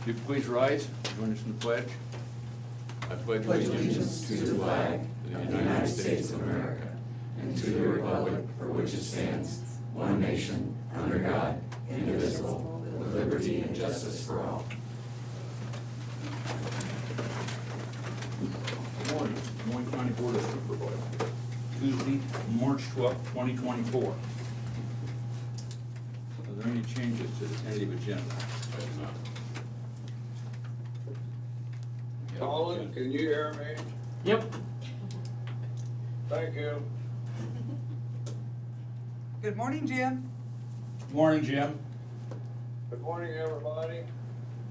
If you please rise, join us in the pledge. I pledge allegiance to the flag of the United States of America and to the republic for which it stands, one nation, under God, indivisible, with liberty and justice for all. Good morning, Moines County Board of Supervisors. Tuesday, March 12th, 2024. Are there any changes to the tentative agenda? Colin, can you hear me? Yep. Thank you. Good morning, Jim. Morning, Jim. Good morning, everybody.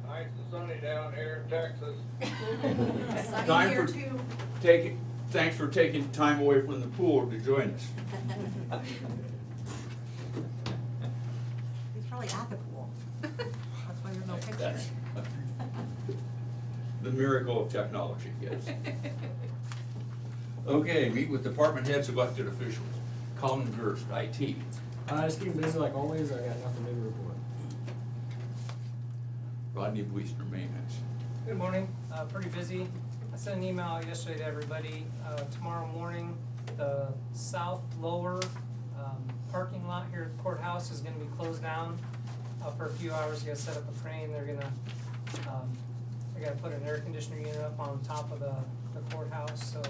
Nice and sunny down here in Texas. Time for thanks for taking time away from the pool to join us. He's probably at the pool. That's why there's no picture. That's the miracle of technology, yes. Okay, meet with department heads, elected officials. Colin Gerst, IT. Just keeping busy like always. I got nothing new to report. Rodney Bleaster, maintenance. Good morning, pretty busy. I sent an email yesterday to everybody. Tomorrow morning, the south lower parking lot here at the courthouse is gonna be closed down for a few hours. You gotta set up a crane. They're gonna, they gotta put an air conditioner unit up on top of the courthouse. So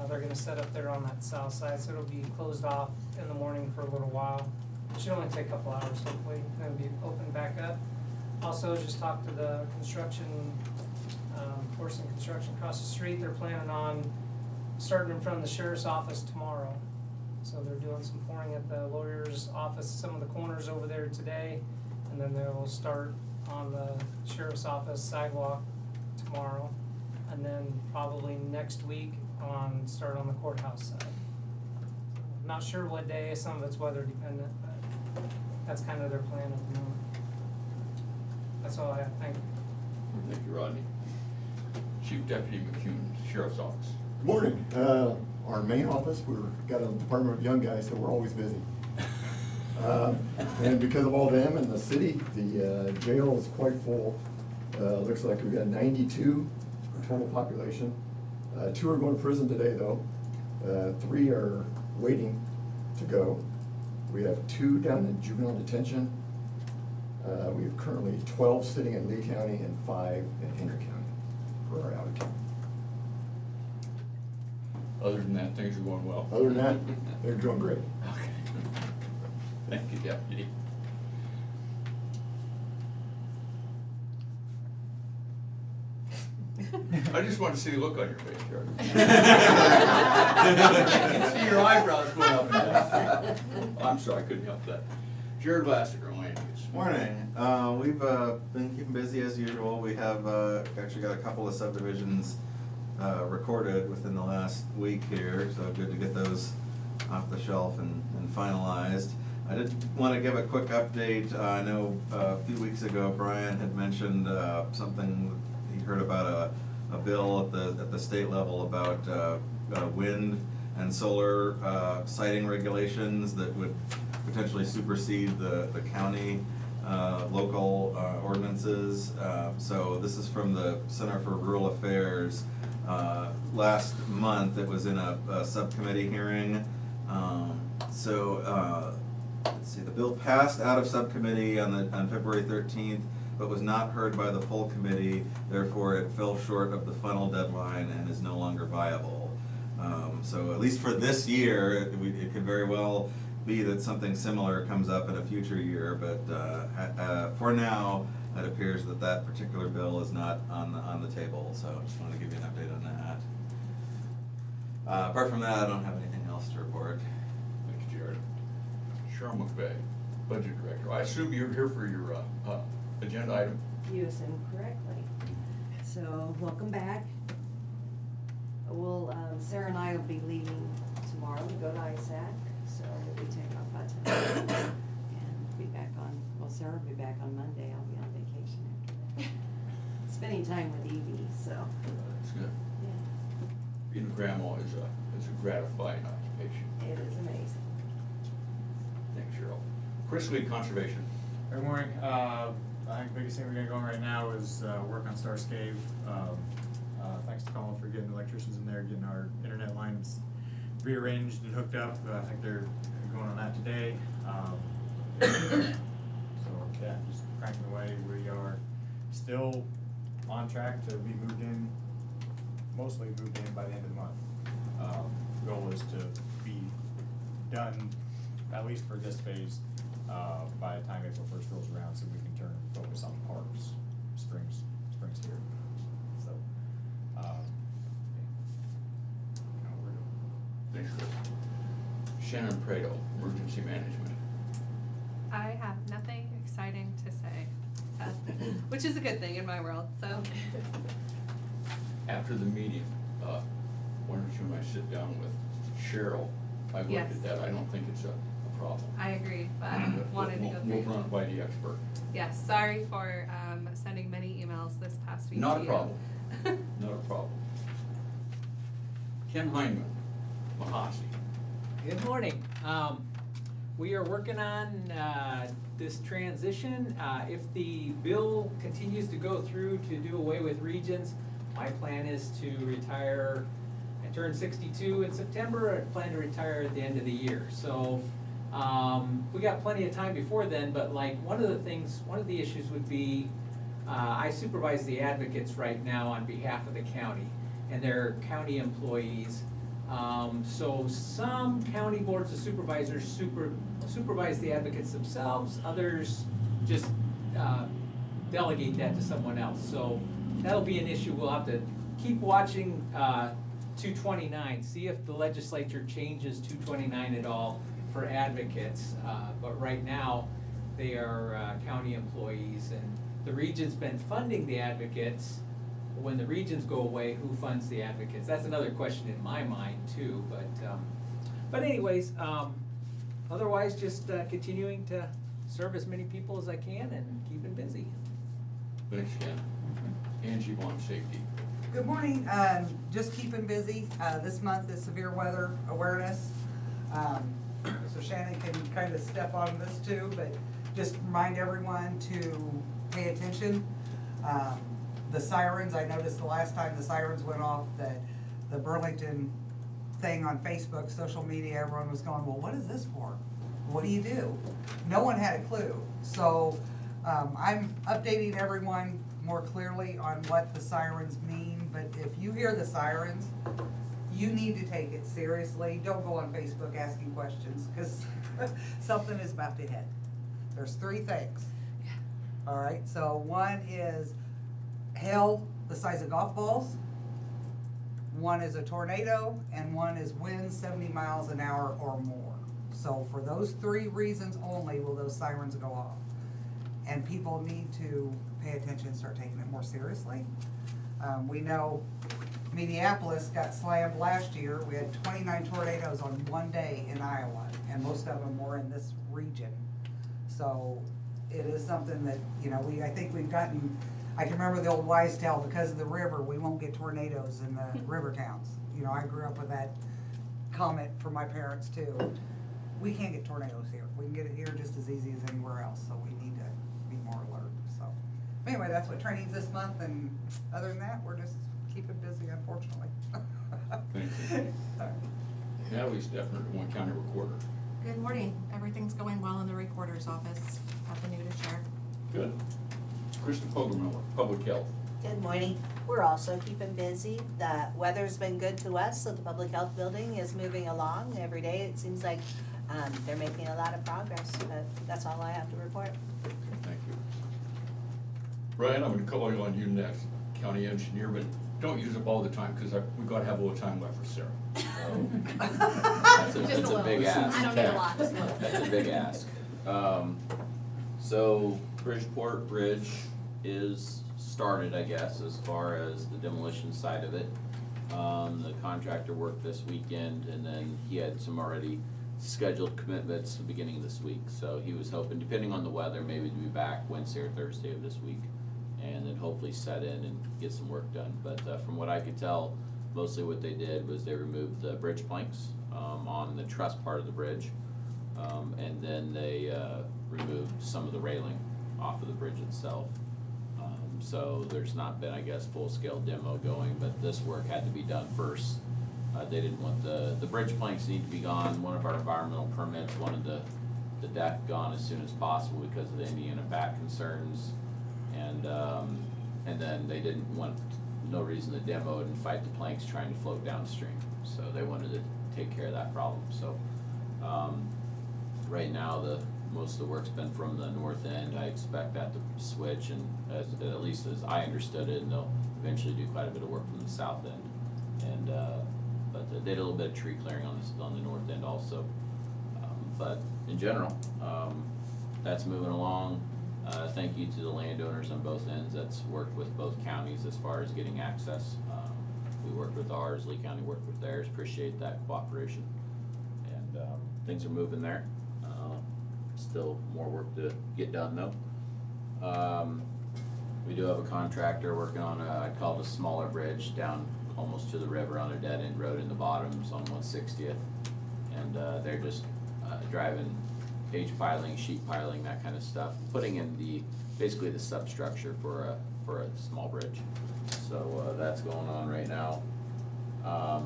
they're gonna set up there on that south side. So it'll be closed off in the morning for a little while. It should only take a couple hours hopefully, and then be opened back up. Also, just talked to the construction, Forson Construction across the street. They're planning on starting in front of the sheriff's office tomorrow. So they're doing some pouring at the lawyer's office, some of the corners over there today, and then they will start on the sheriff's office sidewalk tomorrow, and then probably next week start on the courthouse side. Not sure what day, some of it's weather dependent, but that's kind of their plan at the moment. That's all I have, thank you. Thank you, Rodney. Chief Deputy McCune, Sheriff's Office. Good morning. Our main office, we've got a department of young guys, so we're always busy. And because of all them and the city, the jail is quite full. Looks like we've got 92 total population. 2 are going to prison today, though. 3 are waiting to go. We have 2 down in juvenile detention. We have currently 12 sitting in Lee County and 5 in Henry County for our out-of-county. Other than that, things are going well. Other than that, they're doing great. Okay. Thank you, Deputy. I just want to see the look on your face, Jared. I can see your eyebrows going up and down. I'm sorry, I couldn't help that. Jared Lassiter, land use. Morning. We've been keeping busy as usual. We have actually got a couple of subdivisions recorded within the last week here, so good to get those off the shelf and finalized. I did want to give a quick update. I know a few weeks ago Brian had mentioned something he heard about a bill at the state level about wind and solar siting regulations that would potentially supersede the county local ordinances. So this is from the Center for Rural Affairs. Last month it was in a subcommittee hearing. Let's see, the bill passed out of subcommittee on February 13th, but was not heard by the full committee. Therefore, it fell short of the final deadline and is no longer viable. So at least for this year, it could very well be that something similar comes up in a future year, but for now, it appears that particular bill is not on the table. So I just wanted to give you an update on that. Apart from that, I don't have anything else to report. Thanks, Jared. Cheryl McVeigh, Budget Director. I assume you're here for your agenda item? You assumed correctly. So, welcome back. Sarah and I will be leaving tomorrow to go to ISAC, so we'll be taking off by tonight. And be back Sarah will be back on Monday. I'll be on vacation after that. Spending time with Evie, so. That's good. Yeah. Being a grandma is a gratifying occupation. It is amazing. Thanks, Cheryl. Chris Lee, Conservation. Good morning. I think the biggest thing we got going right now is work on Starscave. Thanks to Colin for getting electricians in there, getting our internet lines rearranged and hooked up. I think they're going on that today. So yeah, just cranking away. We are still on track to be moved in, mostly moved in by the end of the month. Goal is to be done, at least for this phase, by the time April 1st rolls around, so we can turn and focus on parks, springs here. So, you know, we're doing. Thanks, Chris. Shannon Prado, Emergency Management. I have nothing exciting to say, so, which is a good thing in my world, so. After the meeting, why don't you and I sit down with Cheryl? I've looked Yes. at that, I don't think it's a problem. I agree, but wanted to go We'll through. run it by the expert. Yes, sorry for sending many emails this past week. Not to a you. problem, not a problem. Ken Heinman, Mahasi. Good morning. We are working on this transition. If the bill continues to go through to do away with regions, my plan is to retire. I turned 62 in September. I plan to retire at the end of the year. So we got plenty of time before then, but like one of the issues would be, I supervise the advocates right now on behalf of the county, and they're county employees. So some county boards of supervisors supervise the advocates themselves, others just delegate that to someone else. So that'll be an issue. We'll have to keep watching 229, see if the legislature changes 229 at all for advocates. But right now, they are county employees, and the region's been funding the advocates. When the regions go away, who funds the advocates? That's another question in my mind too, but anyways, otherwise just continuing to serve as many people as I can and keeping busy. Thanks, Ken. Angie Vaughn, Safety. Good morning, just keeping busy. This month is severe weather awareness. So Shannon can kind of step on this too, but just remind everyone to pay attention. The sirens, I noticed the last time the sirens went off, that the Burlington thing on Facebook, social media, everyone was going, well, what is this for? What do you do? No one had a clue. So I'm updating everyone more clearly on what the sirens mean, but if you hear the sirens, you need to take it seriously. Don't go on Facebook asking questions, because something is about to hit. There's three things. All right, so one is hail the size of golf balls, one is a tornado, and one is winds 70 miles an hour or more. So for those three reasons only will those sirens go off. And people need to pay attention and start taking it more seriously. We know Minneapolis got slammed last year. We had 29 tornadoes on one day in Iowa, and most of them were in this region. So it is something that, you know, I think we've gotten, I can remember the old wise tale, because of the river, we won't get tornadoes in the river towns. You know, I grew up with that comment from my parents too. We can't get tornadoes here. We can get it here just as easy as anywhere else, so we need to be more alert, so. Anyway, that's what training's this month, and other than that, we're just keeping busy, unfortunately. Thank you. Natalie Steffner, Des Moines County Recorder. Good morning. Everything's going well in the recorder's office. Nothing new to share. Good. Krista Poggemiller, Public Health. Good morning. We're also keeping busy. The weather's been good to us, so the public health building is moving along every day. It seems like they're making a lot of progress, but that's all I have to report. Thank you. Brian, I'm gonna call on you next, County Engineer, but don't use up all the time, because we've got to have a little time left for Sarah. That's a big ask. I don't need a lot, just a little. That's a big ask. So Bridgeport Bridge is started, I guess, as far as the demolition side of it. The contractor worked this weekend, and then he had some already scheduled commitments at the beginning of this week. So he was hoping, depending on the weather, maybe to be back Wednesday or Thursday of this week, and then hopefully set in and get some work done. But from what I could tell, mostly what they did was they removed the bridge planks on the truss part of the bridge, and then they removed some of the railing. off of the bridge itself. So there's not been, I guess, full-scale demo going, but this work had to be done first. They didn't want the bridge planks need to be gone. One of our environmental permits wanted the deck gone as soon as possible because of the Indiana bat concerns. And then they didn't want, no reason to demo it and fight the planks trying to float downstream. So they wanted to take care of that problem. So, right now, most of the work's been from the north end. I expect that to switch, and at least as I understood it, and they'll eventually do quite a bit of work from the south end. And, but they did a little bit of tree clearing on the north end also. But in general, that's moving along. Thank you to the landowners on both ends that's worked with both counties as far as getting access. We worked with ours, Lee County worked with theirs, appreciate that cooperation. And things are moving there. Still more work to get done though. We do have a contractor working on I call it a smaller bridge down almost to the river on a dead end road in the bottoms on 160th. And they're just driving cage piling, sheet piling, that kind of stuff, putting in basically the substructure for a small bridge. So that's going on right now. Our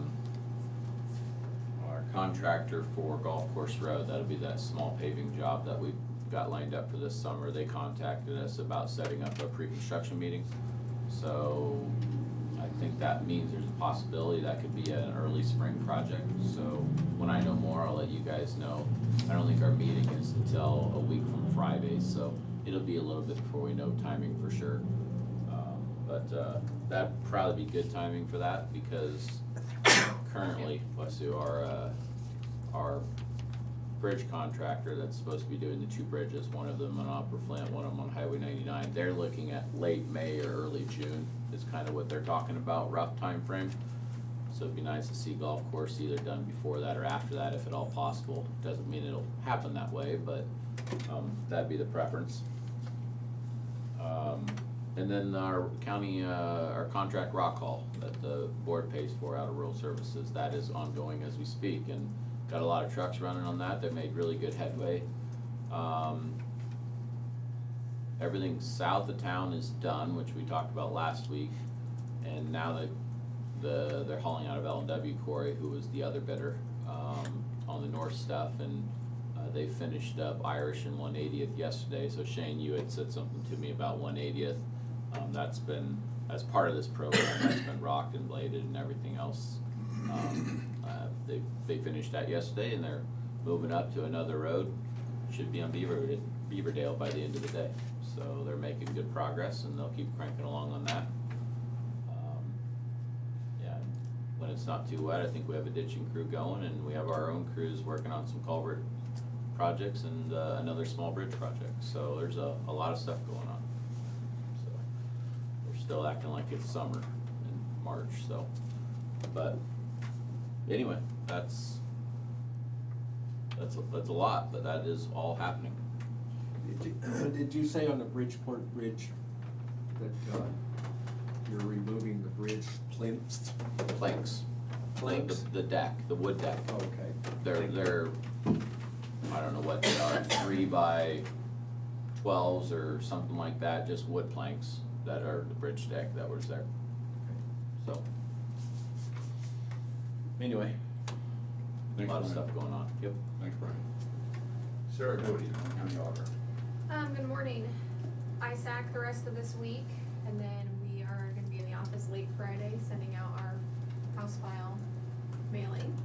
contractor for Golf Course Road, that'll be that small paving job that we've got lined up for this summer. They contacted us about setting up a pre-construction meeting. So I think that means there's a possibility that could be an early spring project. So when I know more, I'll let you guys know. I don't think our meeting is until a week from Friday, so it'll be a little bit before we know timing for sure. But that'd probably be good timing for that because currently, bless you, our bridge contractor that's supposed to be doing the two bridges, one of them on Upper Flint, one of them on Highway 99, they're looking at late May or early June is kind of what they're talking about, rough time frame. So it'd be nice to see golf course either done before that or after that if at all possible. Doesn't mean it'll happen that way, but that'd be the preference. And then our county, our contract rock haul that the board pays for out of rural services, that is ongoing as we speak, and got a lot of trucks running on that. They've made really good headway. Everything south of town is done, which we talked about last week, and now that they're hauling out of L&W Quarry, who was the other bidder on the north stuff, and they finished up Irish and 180th yesterday. So Shane, you had said something to me about 180th. That's been, as part of this program, that's been rocked and bladed and everything else. They finished that yesterday, and they're moving up to another road. Should be on Beaverdale by the end of the day. So they're making good progress, and they'll keep cranking along on that. Yeah, when it's not too wet, I think we have a ditching crew going, and we have our own crews working on some culvert projects and another small bridge project. So there's a lot of stuff going on. So we're still acting like it's summer in March. So, but anyway, that's a lot, but that is all happening. Did you say on the Bridgeport Bridge that you're removing the bridge plinths? Planks. Planks? The deck, the wood deck. Okay. They're I don't know what they are, 3x12s or something like that, just wood planks that are the bridge deck that was there. So, anyway, a Thanks, lot of Brian. stuff going on. Yep. Thanks, Brian. Sarah Doty, County Auditor. Good morning. ISAC the rest of this week, and then we are gonna be in the office late Friday, sending out our house file mailing.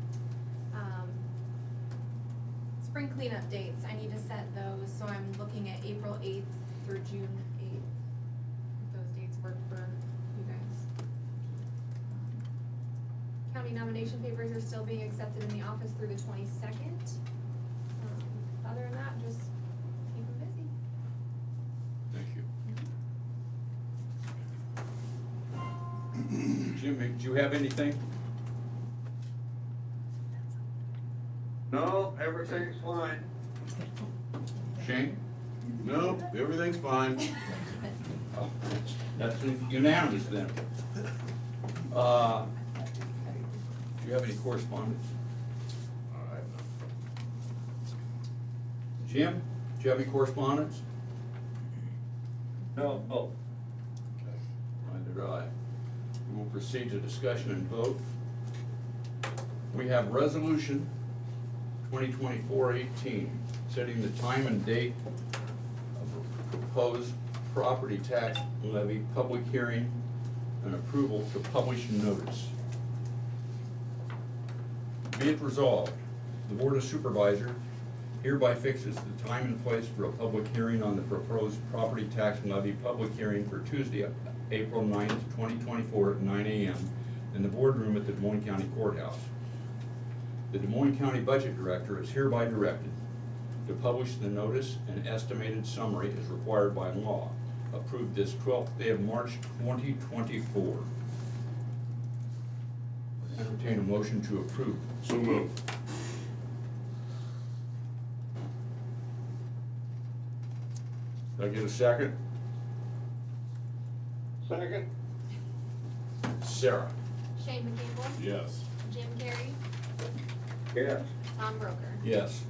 Spring cleanup dates, I need to set those, so I'm looking at April 8th through June 8th. If those dates work for you guys. County nomination papers are still being accepted in the office through the 22nd. Other than that, just keep them busy. Thank you. Jim, do you have anything? No, everything's fine. Shane? No, everything's fine. Oh, that's unanimous then. Do you have any correspondence? All right. Jim, do you have any correspondence? No. Oh. Neither do I. We'll proceed to discussion and vote. We have resolution 2024-18, setting the time and date of a proposed property tax levy public hearing and approval to publish notice. Be it resolved, the Board of Supervisors hereby fixes the time and place for a public hearing on the proposed property tax levy public hearing for Tuesday, April 9th, 2024 at 9 a.m. in the boardroom at the Des Moines County Courthouse. The Des Moines County Budget Director is hereby directed to publish the notice and estimated summary as required by law. Approved this 12th day of March 2024. Entertain a motion to approve. So moved. Did I get a second? Second? Sarah? Shane McCampbell. Yes. Jim Carrey. Yes. Tom Broker. Yes.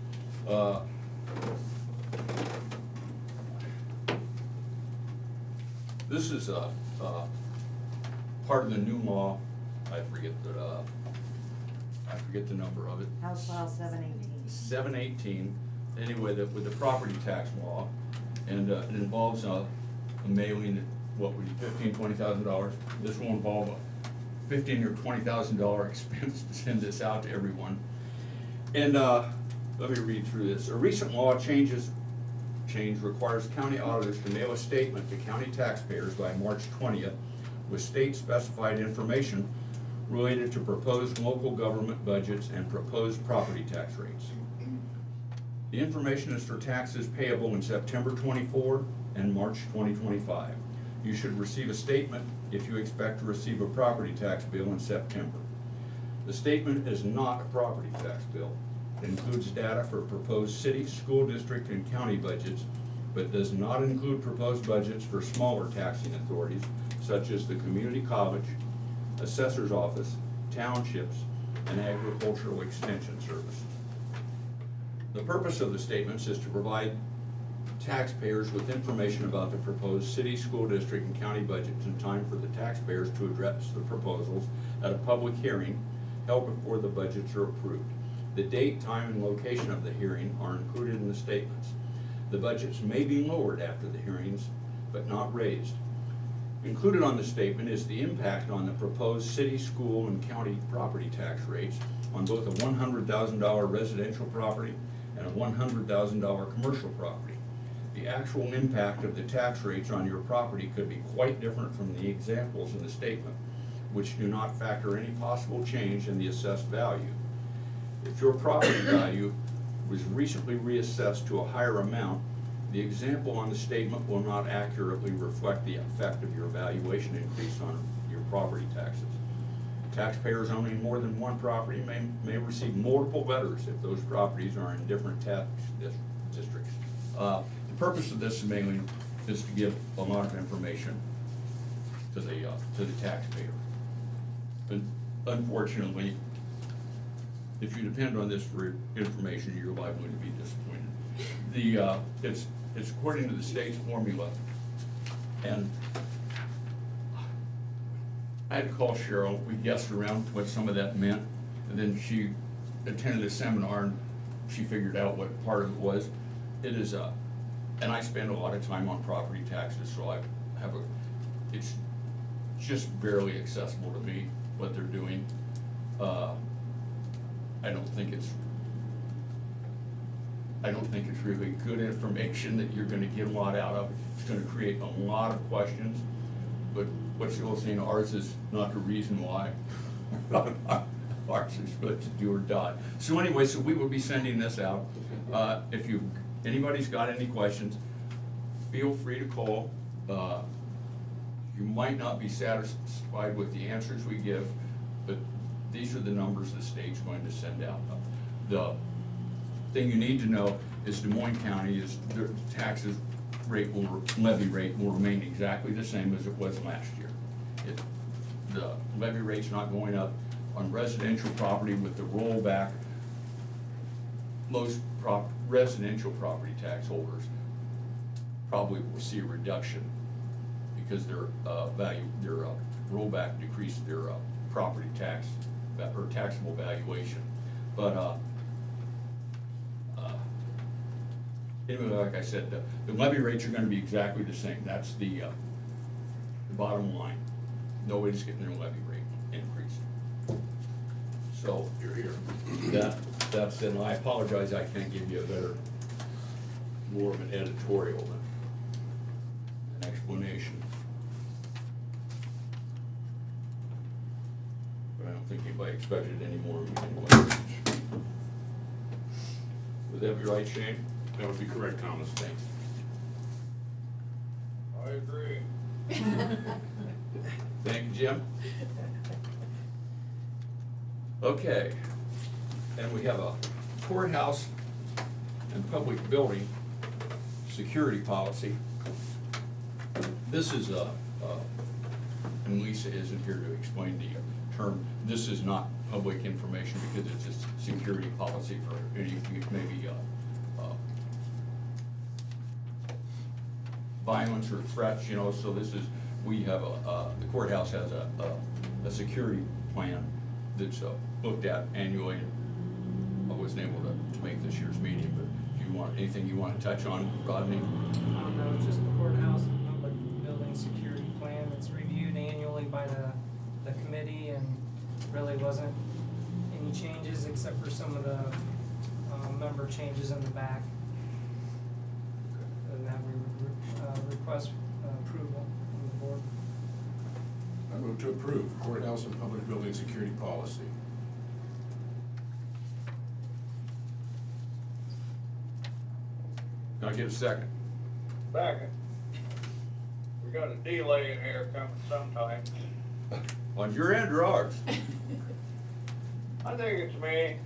This is part of the new law. I forget the number of it. House File 718. 718, anyway, with the property tax law, and it involves a mailing, what would be $15,000-$20,000. This will involve a $15,000 or $20,000 expense to send this out to everyone. And let me read through this. A recent law change requires county auditors to mail a statement to county taxpayers by March 20th with state-specified information related to proposed local government budgets and proposed property tax rates. The information is for taxes payable in September 24 and March 2025. You should receive a statement if you expect to receive a property tax bill in September. The statement is not a property tax bill. It includes data for proposed city, school district, and county budgets, but does not include proposed budgets for smaller taxing authorities, such as the community college, assessor's office, townships, and agricultural extension service. The purpose of the statements is to provide taxpayers with information about the proposed city, school district, and county budgets in time for the taxpayers to address the proposals at a public hearing held before the budgets are approved. The date, time, and location of the hearing are included in the statements. The budgets may be lowered after the hearings, but not raised. Included on the statement is the impact on the proposed city, school, and county property tax rates on both a $100,000 residential property and a $100,000 commercial property. The actual impact of the tax rates on your property could be quite different from the examples in the statement, which do not factor any possible change in the assessed value. If your property value was recently reassessed to a higher amount, the example on the statement will not accurately reflect the effect of your valuation increase on your property taxes. Taxpayers owning more than one property may receive multiple letters if those properties are in different tax districts. The purpose of this mailing is to give a lot of information to the taxpayer. But unfortunately, if you depend on this for information, you're liable to be disappointed. It's according to the state's formula, and I had to call Cheryl. We guessed around what some of that meant, and then she attended a seminar and she figured out what part of it was. It is and I spend a lot of time on property taxes, so I have it's just barely accessible to me what they're doing. I don't think it's really good information that you're gonna get a lot out of. It's gonna create a lot of questions, but what you're saying, ours is not the reason why. Ours is good to do or die. So anyway, so we will be sending this out. If anybody's got any questions, feel free to call. You might not be satisfied with the answers we give, but these are the numbers the state's going to send out. The thing you need to know is Des Moines County is their levy rate will remain exactly the same as it was last year. The levy rate's not going up on residential property with the rollback. Most residential property tax holders probably will see a reduction because their value, their rollback decreased their property tax, or taxable valuation. But anyway, like I said, the levy rates are gonna be exactly the same. That's the bottom line. Nobody's getting their levy rate increased. So, that's it, and I apologize, I can't give you a better, more of an editorial than an explanation. But I don't think anybody expected any more of me anyway. Would that be right, Shane? That would be correct, Thomas. Thanks. I agree. Thank you, Jim. Okay, and we have a courthouse and public building security policy. This is and Lisa isn't here to explain the term, this is not public information because it's a security policy for any, maybe violence or threats, you know, so this is, we have the courthouse has a security plan that's looked at annually, and I wasn't able to make this year's meeting, but if you want, anything you want to touch on, Rodney? No, it's just the courthouse and public building security plan. It's reviewed annually by the committee, and really wasn't any changes except for some of the member changes in the back. And that we would request approval from the board. I move to approve courthouse and public building security policy. Can I get a second? Second. We got a delay in here coming sometime. On your end or ours? I think it's me.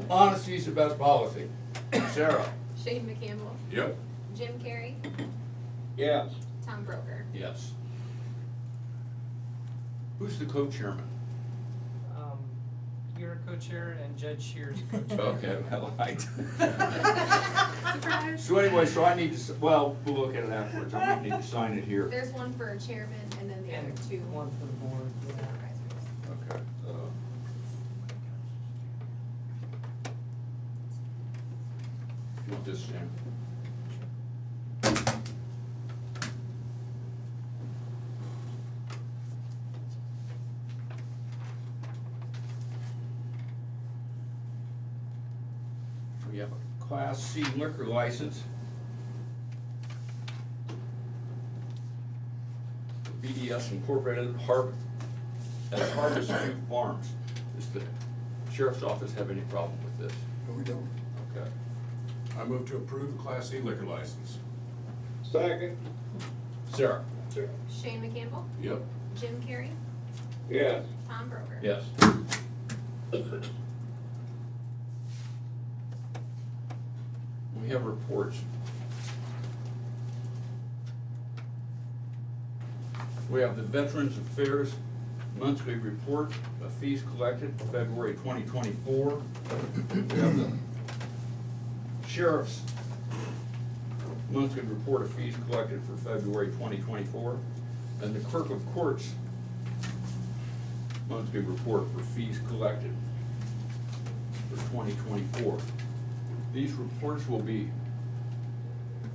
Honesty's the best policy. Sarah? Shane McCampbell, Yep. Jim Carrey, Yes. Tom Broker. Yes. Who's the co-chairman? You're a co-chair and Judge Shears co-chair. Okay, I lied. Surprise. So anyway, so I need to, well, we'll look at it afterwards. I might need to sign it here. There's one for a chairman and then the other And two. one for the board. Yeah. Supervisors. Okay. You want this, Sam? We have a Class C liquor license. BDS Incorporated at Harvest View Farms. Does the sheriff's office have any problem with this? No, we don't. Okay. I move to approve the Class C liquor license. Second. Sarah? Shane McCampbell, Yep. Jim Carrey, Yes. Tom Broker. Yes. We have reports. We have the Veterans Affairs Monthly Report of Fees Collected for February 2024. We have the Sheriff's Monthly Report of Fees Collected for February 2024. And the Clerk of Courts Monthly Report for Fees Collected for 2024. These reports will be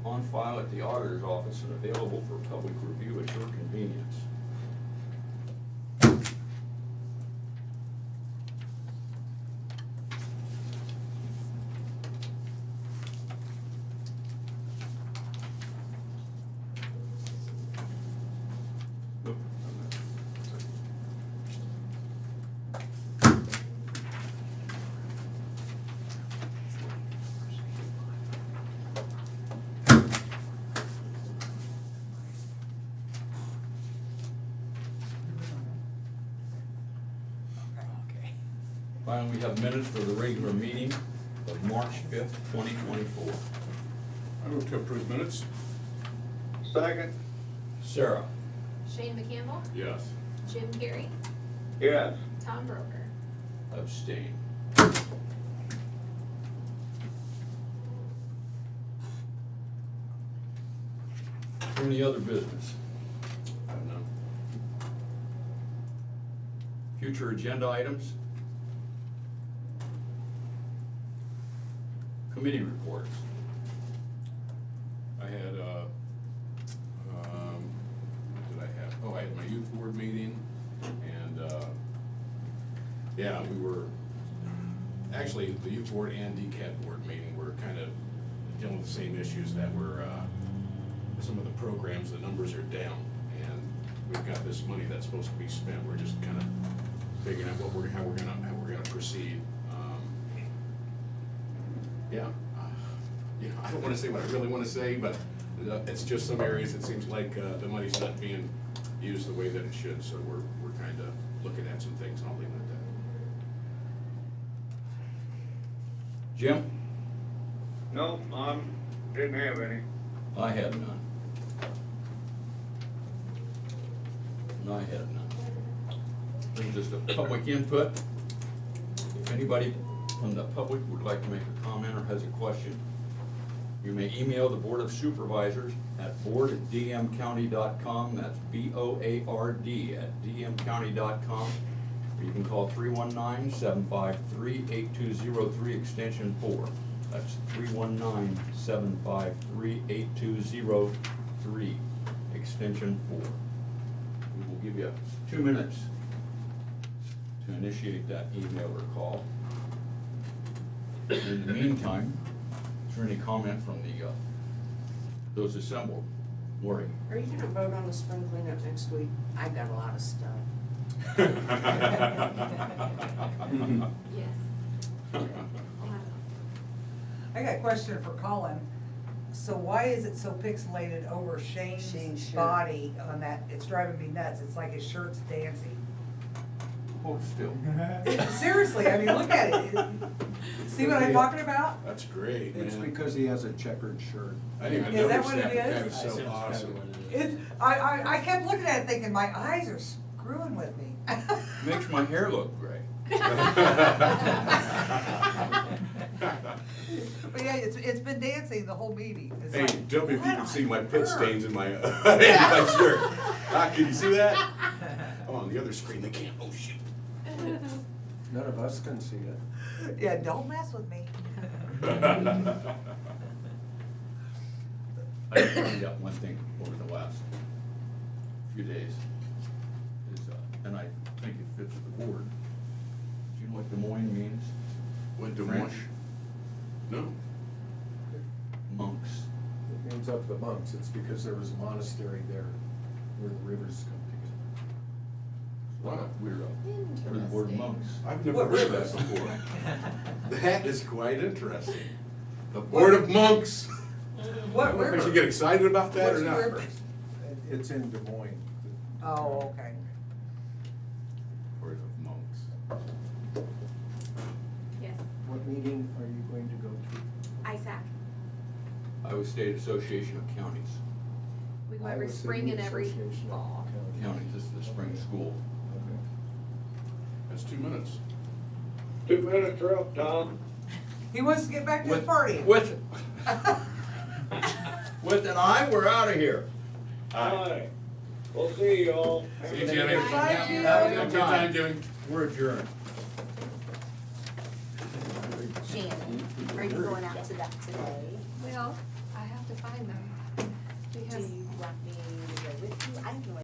on file at the auditor's office and available for public review at your convenience. Finally, we have minutes for the regular meeting of March 5th, 2024. I move to approve minutes. Second. Sarah? Shane McCampbell, Yes. Jim Carrey, Yes. Tom Broker. Abstain. there any other business? I don't know. Future agenda items? Committee reports. I had, what did I have? Oh, I had my youth board meeting, and, yeah, we were, actually, the youth board and DCAT board meeting were kind of dealing with the same issues that were, some of the programs, the numbers are down, and we've got this money that's supposed to be spent, we're just kind of figuring out how we're gonna proceed. Yeah, I don't wanna say what I really wanna say, but it's just some areas it seems like the money's not being used the way that it should, so we're kind of looking at some things, and I'll leave it at that. Jim? No, didn't have any. I had none. I had none. There's just a public input. If anybody from the public would like to make a comment or has a question, you may email the Board of Supervisors at board@dmcounty.com. That's BOARD@dmcounty.com. Or you can call 319-753-8203 extension 4. That's 319-753-8203 extension 4. We will give you 2 minutes to initiate that email or call. In the meantime, is there any comment from those assembled? Lori? Are you gonna vote on the spring cleanup next week? I've got a lot of stuff. Yes. I got a question for Colin. So why is it so pixelated over Shane's Shane's shirt. body on that? It's driving me nuts. It's like his shirt's dancing. Hold still. Seriously, I mean, look at it. See what I'm talking about? That's great, man. It's because he has a checkered shirt. I didn't even Is that notice what that, it but that is? is so awesome. I kept looking at it thinking, my eyes are screwing with me. Makes my hair look gray. But yeah, it's been dancing the whole meeting. It's Hey, like, tell me if you what can on see my pit earth? stains in my, in my shirt. Can you see that? Oh, on the other screen, they can't, oh shoot. None of us can see it. Yeah, don't mess with me. I found out one thing over the last few days, is, and I think it fits with the board. Do you know what Des Moines means? What, Des French? Moines? No. Monks. It names up the monks. It's because there was a monastery there where the rivers come together. Wow. We're the word monks. I've never heard that before. That is quite interesting. The Board of Monks. What I don't know if I river? should get excited about that or Which not. river? It's in Des Moines. Oh, okay. Board of Monks. Yes. What meeting are you going to go to? ISAC. Iowa State Association of Counties. We go every Iowa City spring and every Association of fall. Counties. Counties, this is the spring school. Okay. That's 2 minutes. 2 minutes are up, Tom. He wants to get back to his party. With an eye, we're out of here. Aye. We'll see you all. See you, Jimmy. Thank you. Have a good time, Jimmy. We're adjourned. Shannon, are you going out to that today? Well, I have to find them Do because you want me